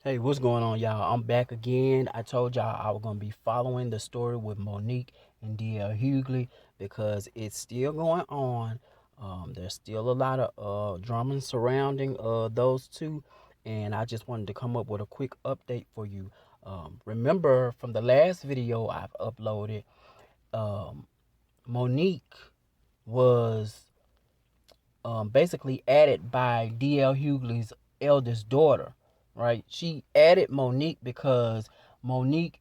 Hey, what's going on, y'all? I'm back again. I told y'all I was gonna be following the story with Monique and DL Hughley because it's still going on. There's still a lot of drama surrounding those two, and I just wanted to come up with a quick update for you. Remember from the last video I've uploaded, um, Monique was basically added by DL Hughley's eldest daughter, right? She added Monique because Monique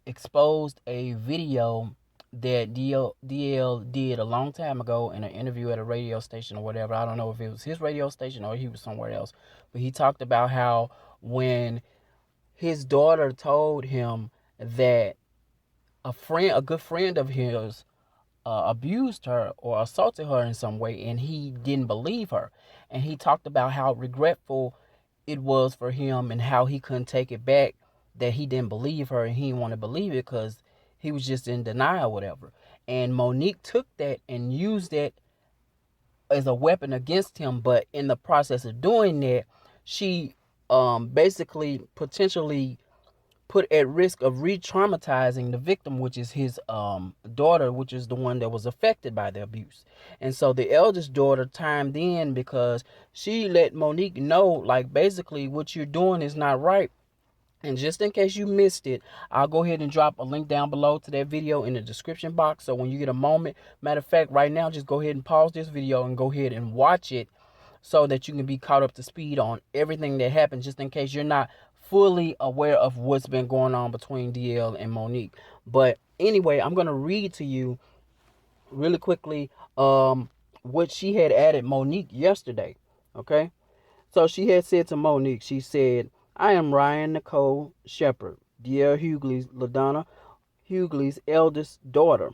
exposed a video that DL did a long time ago in an interview at a radio station or whatever. I don't know if it was his radio station or he was somewhere else, but he talked about how when his daughter told him that a good friend of his abused her or assaulted her in some way, and he didn't believe her. And he talked about how regretful it was for him and how he couldn't take it back that he didn't believe her and he didn't want to believe it because he was just in denial or whatever. And Monique took that and used it as a weapon against him, but in the process of doing that, she basically potentially put at risk of re-traumatizing the victim, which is his daughter, which is the one that was affected by the abuse. And so the eldest daughter chimed in because she let Monique know, like, basically what you're doing is not right. And just in case you missed it, I'll go ahead and drop a link down below to that video in the description box. So when you get a moment, matter of fact, right now, just go ahead and pause this video and go ahead and watch it so that you can be caught up to speed on everything that happened, just in case you're not fully aware of what's been going on between DL and Monique. But anyway, I'm going to read to you really quickly what she had added Monique yesterday. Okay? So she had said to Monique, she said, I am Ryan Nicole Shepherd, DL Hughley's LaDonna Hughley's eldest daughter.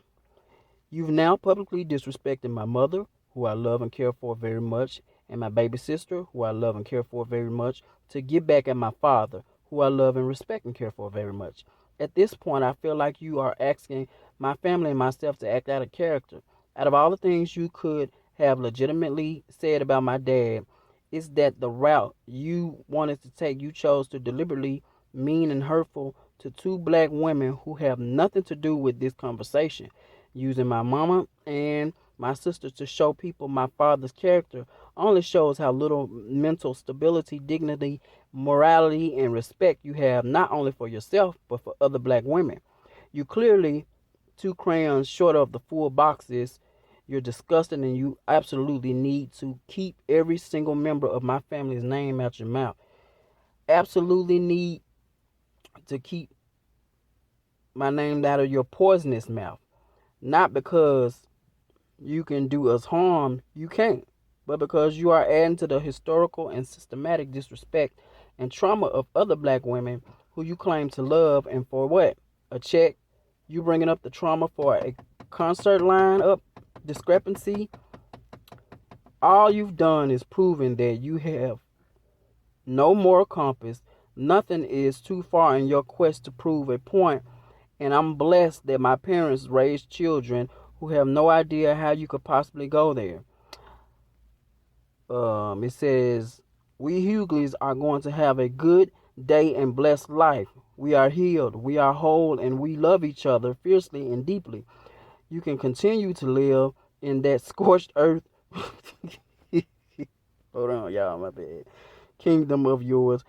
You've now publicly disrespected my mother, who I love and care for very much, and my baby sister, who I love and care for very much, to get back at my father, who I love and respect and care for very much. At this point, I feel like you are asking my family and myself to act out of character. Out of all the things you could have legitimately said about my dad, is that the route you wanted to take, you chose to deliberately mean and hurtful to two black women who have nothing to do with this conversation, using my mama and my sister to show people my father's character only shows how little mental stability, dignity, morality, and respect you have not only for yourself but for other black women. You clearly two crayons short of the full boxes. You're disgusting and you absolutely need to keep every single member of my family's name out your mouth. Absolutely need to keep my name out of your poisonous mouth. Not because you can do us harm, you can't, but because you are adding to the historical and systematic disrespect and trauma of other black women who you claim to love, and for what? A check? You bringing up the trauma for a concert line-up discrepancy? All you've done is proven that you have no moral compass. Nothing is too far in your quest to prove a point, and I'm blessed that my parents raised children who have no idea how you could possibly go there. It says, we Hughleys are going to have a good day and blessed life. We are healed, we are whole, and we love each other fiercely and deeply. You can continue to live in that scorched earth. Hold on, y'all, my bad. Kingdom of yours.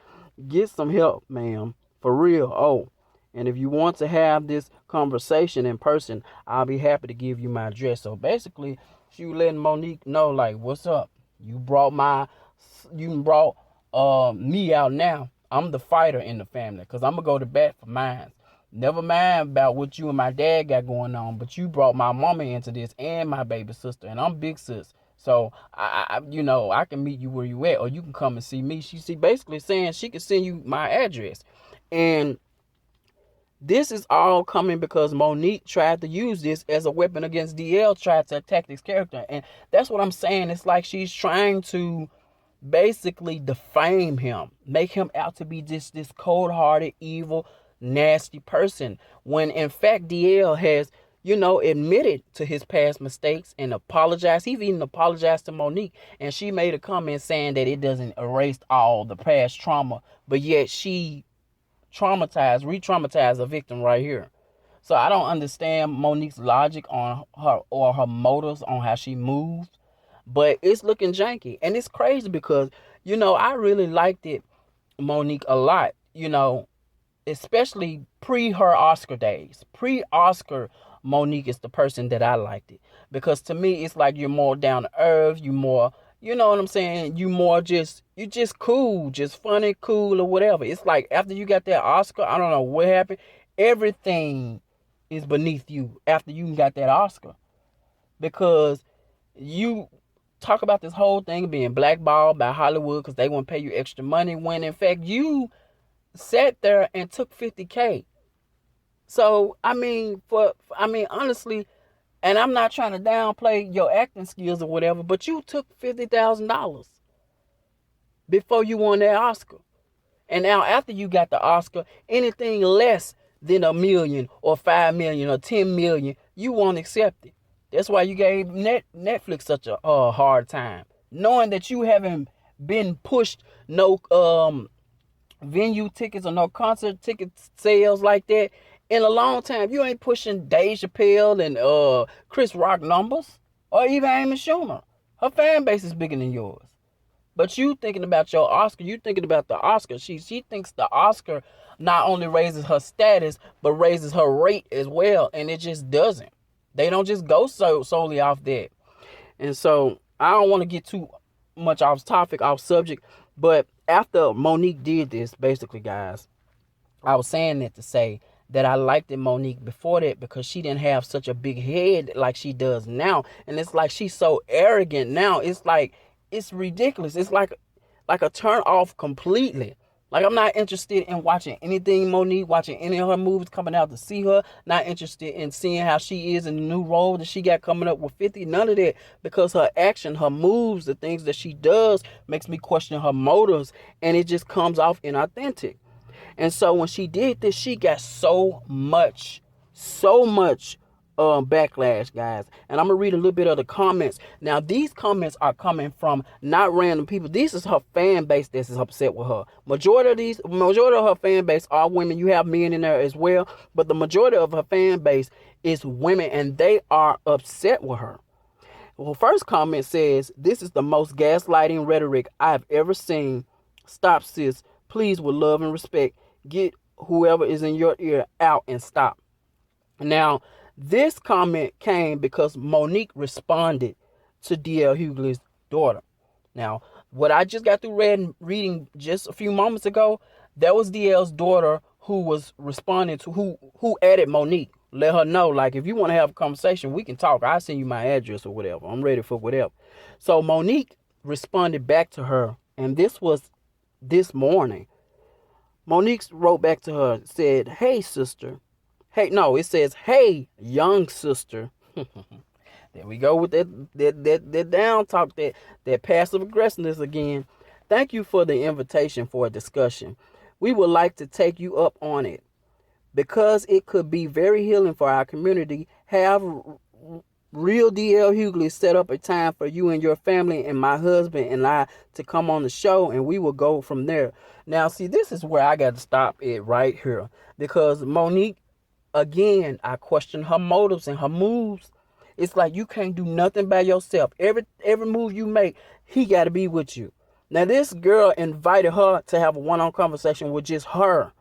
Get some help, ma'am. For real. Oh, and if you want to have this conversation in person, I'll be happy to give you my address. So basically, she was letting Monique know, like, what's up? You brought me out now. I'm the fighter in the family because I'm gonna go to bat for mine. Never mind about what you and my dad got going on, but you brought my mama into this and my baby sister, and I'm big sis. So I can meet you where you at, or you can come and see me. She basically saying she can send you my address, and this is all coming because Monique tried to use this as a weapon against DL, tried to attack his character. And that's what I'm saying. It's like she's trying to basically defame him, make him out to be just this cold-hearted, evil, nasty person. When in fact DL has admitted to his past mistakes and apologized. He even apologized to Monique, and she made a comment saying that it doesn't erase all the past trauma, but yet she re-traumatized a victim right here. So I don't understand Monique's logic on her motives on how she moves, but it's looking janky, and it's crazy because I really liked it, Monique, a lot. Especially pre her Oscar days. Pre Oscar, Monique is the person that I liked it. Because to me, it's like you're more down to earth, you more, you know what I'm saying? You just cool, just funny, cool, or whatever. It's like after you got that Oscar, I don't know what happened. Everything is beneath you after you got that Oscar. Because you talk about this whole thing being blackballed by Hollywood because they won't pay you extra money when in fact you sat there and took 50K. So honestly, and I'm not trying to downplay your acting skills or whatever, but you took $50,000 before you won that Oscar. And now after you got the Oscar, anything less than $1 million or $5 million or $10 million, you won't accept it. That's why you gave Netflix such a hard time, knowing that you haven't been pushed no venue tickets or no concert ticket sales like that in a long time. You ain't pushing Dave Chappelle and Chris Rock numbers, or even Amy Schumer. Her fan base is bigger than yours. But you thinking about your Oscar, you thinking about the Oscar. She thinks the Oscar not only raises her status, but raises her rate as well. And it just doesn't. They don't just go solely off that. And so I don't want to get too much off topic, off subject. But after Monique did this, basically, guys, I was saying that to say that I liked it, Monique, before that because she didn't have such a big head like she does now. And it's like she's so arrogant now. It's like, it's ridiculous. It's like a turn off completely. Like, I'm not interested in watching anything Monique, watching any of her movies, coming out to see her. Not interested in seeing how she is in the new role that she got coming up with 50. None of that. Because her action, her moves, the things that she does makes me question her motives. And it just comes off inauthentic. And so when she did this, she got so much backlash, guys. And I'm gonna read a little bit of the comments. Now, these comments are coming from not random people. This is her fan base that is upset with her. Majority of her fan base are women. You have men in there as well, but the majority of her fan base is women, and they are upset with her. Well, first comment says, "This is the most gaslighting rhetoric I've ever seen. Stop, sis. Please, with love and respect, get whoever is in your ear out and stop." Now, this comment came because Monique responded to DL Hughley's daughter. Now, what I just got through reading just a few moments ago, that was DL's daughter who was responding to who added Monique. Let her know, like, if you want to have a conversation, we can talk. I'll send you my address or whatever. I'm ready for whatever. So Monique responded back to her, and this was this morning. Monique wrote back to her, said, "Hey, sister." Hey, no, it says, "Hey, young sister." There we go with that down talk, that passive aggressiveness again. "Thank you for the invitation for a discussion. We would like to take you up on it. Because it could be very healing for our community, have Real DL Hughley set up a time for you and your family and my husband and I to come on the show, and we will go from there." Now, see, this is where I got to stop it right here. Because Monique, again, I question her motives and her moves. It's like you can't do nothing by yourself. Every move you make, he got to be with you. Now, this girl invited her to have a one-on-one conversation with just her.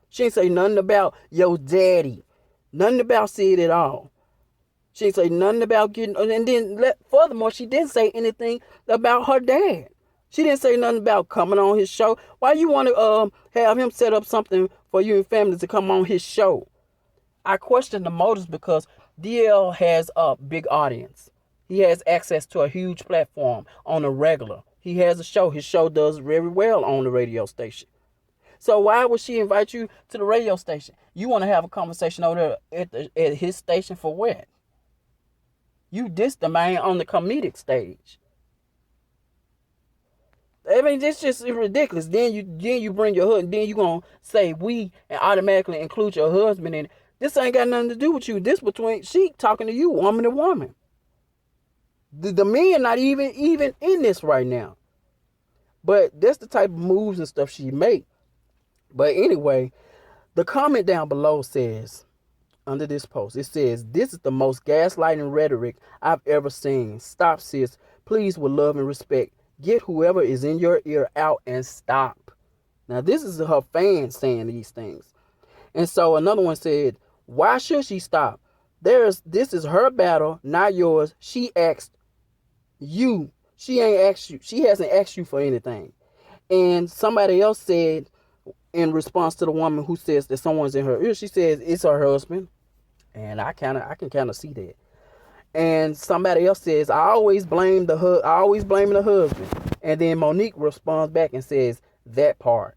She ain't say nothing about your daddy. Nothing about Sid at all. She didn't say nothing about getting, and then furthermore, she didn't say anything about her dad. She didn't say nothing about coming on his show. Why you want to have him set up something for you and family to come on his show? I question the motives because DL has a big audience. He has access to a huge platform on a regular. He has a show. His show does very well on the radio station. So why would she invite you to the radio station? You want to have a conversation over there at his station for what? You dissed the man on the comedic stage. I mean, it's just ridiculous. Then you bring your husband, then you gonna say we and automatically include your husband in. This ain't got nothing to do with you. This between she talking to you, woman to woman. The men not even in this right now. But that's the type of moves and stuff she make. But anyway, the comment down below says, under this post, it says, "This is the most gaslighting rhetoric I've ever seen. Stop, sis. Please, with love and respect. Get whoever is in your ear out and stop." Now, this is her fans saying these things. And so another one said, "Why should she stop? This is her battle, not yours. She asked you. She ain't asked you. She hasn't asked you for anything." And somebody else said, in response to the woman who says that someone's in her ear, she says it's her husband. And I can kind of see that. And somebody else says, I always blame the husband. And then Monique responds back and says that part.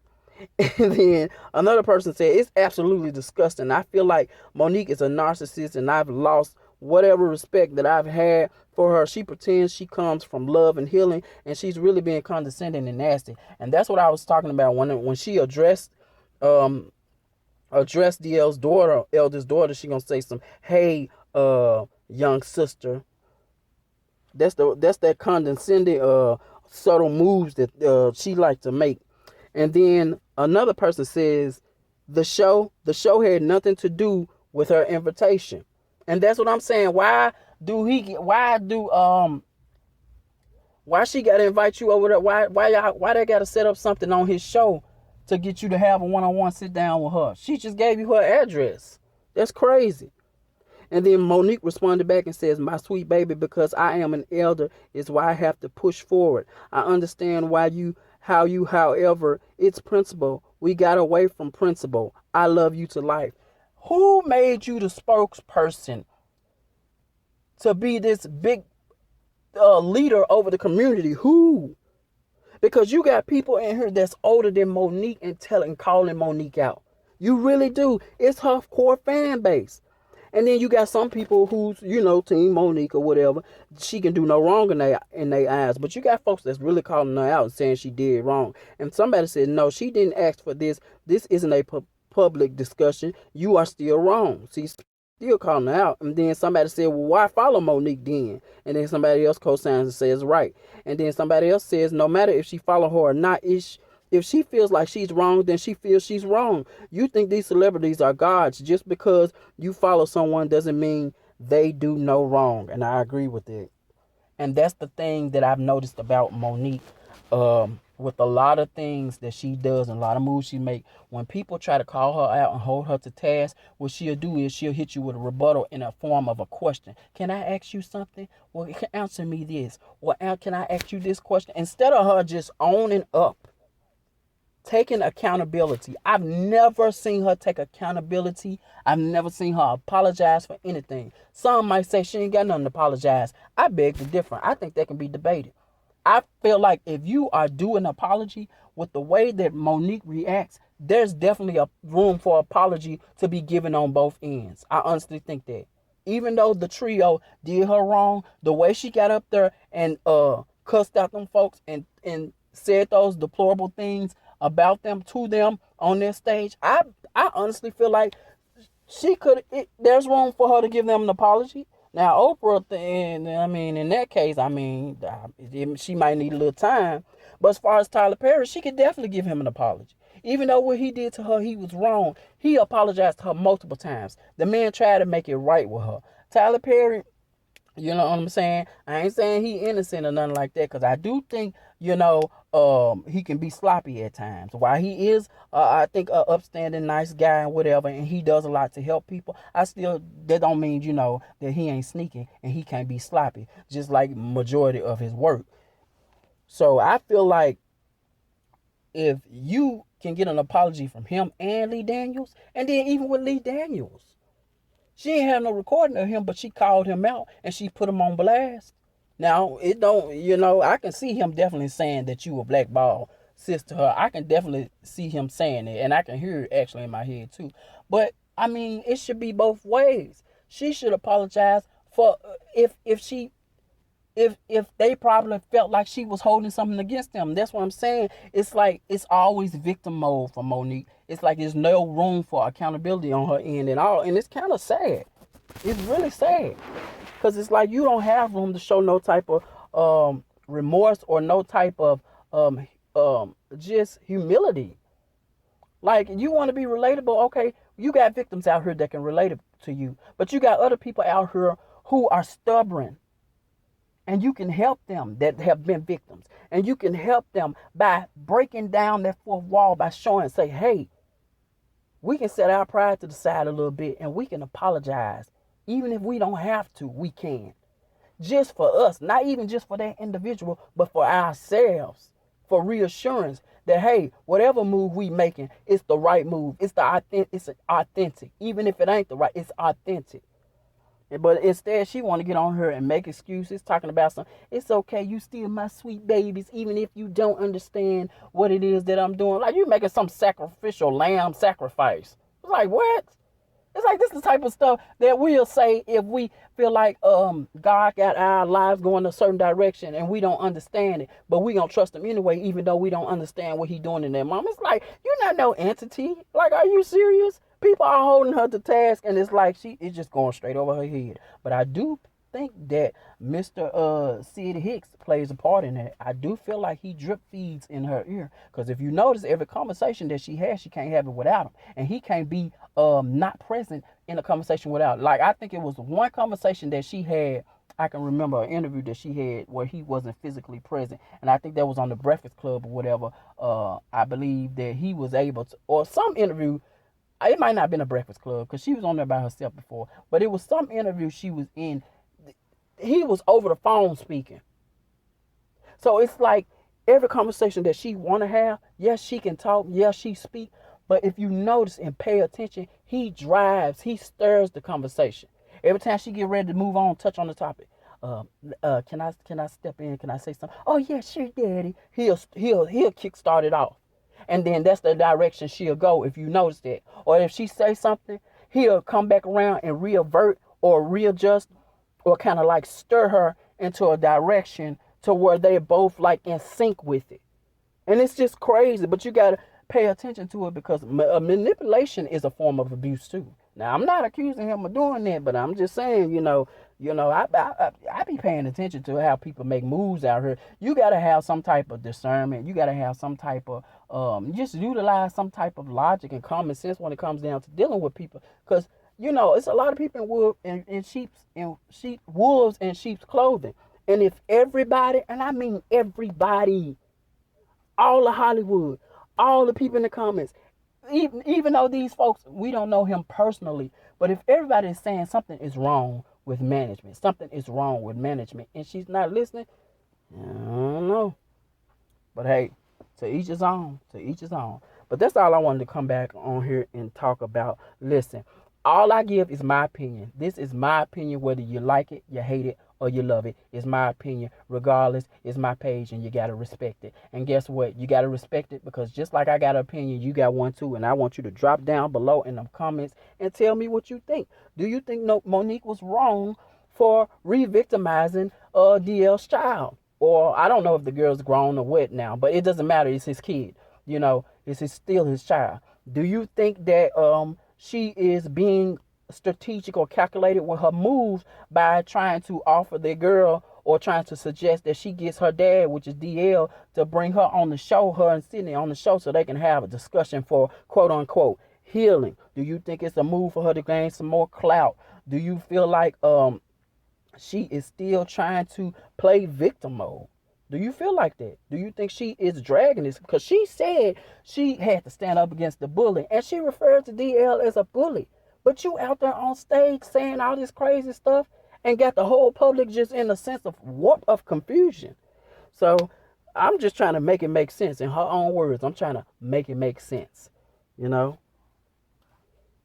And then another person said, it's absolutely disgusting. I feel like Monique is a narcissist and I've lost whatever respect that I've had for her. She pretends she comes from love and healing, and she's really being condescending and nasty. And that's what I was talking about when she addressed DL's daughter, eldest daughter. She gonna say some, "Hey, young sister." That's that condescending, subtle moves that she likes to make. And then another person says, the show had nothing to do with her invitation. And that's what I'm saying. Why she gotta invite you over there? Why they gotta set up something on his show to get you to have a one-on-one sit down with her? She just gave you her address. That's crazy. And then Monique responded back and says, "My sweet baby, because I am an elder is why I have to push forward. I understand however, it's principle. We got away from principle. I love you to life." Who made you the spokesperson to be this big leader over the community? Who? Because you got people in here that's older than Monique and calling Monique out. You really do. It's her core fan base. And then you got some people who's, Team Monique or whatever. She can do no wrong in their eyes. But you got folks that's really calling her out and saying she did wrong. And somebody said, no, she didn't ask for this. This isn't a public discussion. You are still wrong. See, still calling her out. And then somebody said, well, why follow Monique then? And then somebody else co-signs and says, right. And then somebody else says, no matter if she follow her or not, if she feels like she's wrong, then she feels she's wrong. You think these celebrities are gods. Just because you follow someone doesn't mean they do no wrong. And I agree with it. And that's the thing that I've noticed about Monique. With a lot of things that she does and a lot of moves she make, when people try to call her out and hold her to task, what she'll do is she'll hit you with a rebuttal in a form of a question. Can I ask you something? Well, answer me this. Well, can I ask you this question? Instead of her just owning up, taking accountability. I've never seen her take accountability. I've never seen her apologize for anything. Some might say she ain't got nothing to apologize. I beg to differ. I think that can be debated. I feel like if you are due an apology with the way that Monique reacts, there's definitely a room for apology to be given on both ends. I honestly think that. Even though the trio did her wrong, the way she got up there and cussed out them folks and said those deplorable things about them to them on their stage, I honestly feel like there's room for her to give them an apology. Now, Oprah, in that case, she might need a little time. But as far as Tyler Perry, she could definitely give him an apology. Even though what he did to her, he was wrong. He apologized to her multiple times. The man tried to make it right with her. Tyler Perry, you know what I'm saying? I ain't saying he innocent or nothing like that, because I do think, he can be sloppy at times. While he is, I think, an upstanding, nice guy and whatever, and he does a lot to help people, that don't mean, that he ain't sneaking and he can't be sloppy, just like majority of his work. So I feel like if you can get an apology from him and Lee Daniels, and then even with Lee Daniels, she ain't have no recording of him, but she called him out and she put him on blast. Now, it don't, I can see him definitely saying that you a blackball sis to her. I can definitely see him saying it, and I can hear it actually in my head too. But, it should be both ways. She should apologize for if she if they probably felt like she was holding something against them. That's what I'm saying. It's like it's always victim mode for Monique. It's like there's no room for accountability on her end at all, and it's kind of sad. It's really sad because it's like you don't have room to show no type of remorse or no type of just humility. Like, you want to be relatable, okay? You got victims out here that can relate to you, but you got other people out here who are stubborn, and you can help them that have been victims, and you can help them by breaking down that fourth wall, by showing, say, hey, we can set our pride to the side a little bit, and we can apologize. Even if we don't have to, we can. Just for us, not even just for that individual, but for ourselves, for reassurance that, hey, whatever move we making, it's the right move. It's authentic. Even if it ain't the right, it's authentic. But instead, she want to get on her and make excuses, talking about some, it's okay, you still my sweet babies, even if you don't understand what it is that I'm doing. Like, you making some sacrificial lamb sacrifice. It's like, what? It's like, this is the type of stuff that we'll say if we feel like God got our lives going a certain direction and we don't understand it, but we gonna trust him anyway, even though we don't understand what he doing in that moment. It's like, you're not no entity. Like, are you serious? People are holding her to task, and it's like she is just going straight over her head. But I do think that Mr. Sid Hicks plays a part in that. I do feel like he drip feeds in her ear, because if you notice, every conversation that she has, she can't have it without him, and he can't be not present in a conversation without. Like, I think it was one conversation that she had. I can remember an interview that she had where he wasn't physically present, and I think that was on the Breakfast Club or whatever. I believe that he was able to, or some interview. It might not have been a Breakfast Club because she was on there by herself before, but it was some interview she was in. He was over the phone speaking. So it's like every conversation that she want to have, yes, she can talk, yes, she speak, but if you notice and pay attention, he drives, he stirs the conversation. Every time she get ready to move on, touch on the topic. Can I step in? Can I say something? Oh yeah, sure, Daddy. He'll kick start it off. And then that's the direction she'll go, if you notice that. Or if she say something, he'll come back around and reavert or readjust, or kind of like stir her into a direction to where they're both like in sync with it. And it's just crazy, but you got to pay attention to it, because manipulation is a form of abuse too. Now, I'm not accusing him of doing that, but I'm just saying, I be paying attention to how people make moves out here. You got to have some type of discernment. You got to have some type of, just utilize some type of logic and common sense when it comes down to dealing with people. Because, it's a lot of people in wolves in sheep's clothing. And if everybody, and I mean everybody, all of Hollywood, all the people in the comments, even though these folks, we don't know him personally, but if everybody is saying something is wrong with management, and she's not listening, I don't know. But hey, to each his own, But that's all I wanted to come back on here and talk about. Listen, all I give is my opinion. This is my opinion, whether you like it, you hate it, or you love it. It's my opinion. Regardless, it's my page, and you got to respect it. And guess what? You got to respect it, because just like I got an opinion, you got one too. And I want you to drop down below in the comments and tell me what you think. Do you think Monique was wrong for re-victimizing DL's child? Or I don't know if the girl's grown or what now, but it doesn't matter. It's his kid. It's still his child. Do you think that she is being strategic or calculated with her moves by trying to offer the girl, or trying to suggest that she gets her dad, which is DL, to bring her on the show, her and Sydney on the show, so they can have a discussion for quote unquote healing? Do you think it's a move for her to gain some more clout? Do you feel like she is still trying to play victim mode? Do you feel like that? Do you think she is dragging this? Because she said she had to stand up against the bully, and she referred to DL as a bully. But you out there on stage saying all this crazy stuff and got the whole public just in a sense of warp of confusion. So I'm just trying to make it make sense. In her own words, I'm trying to make it make sense,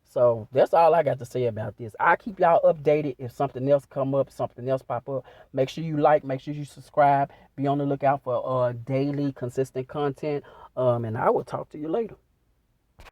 So that's all I got to say about this. I'll keep y'all updated if something else come up, something else pop up. Make sure you like, make sure you subscribe. Be on the lookout for daily consistent content. And I will talk to you later.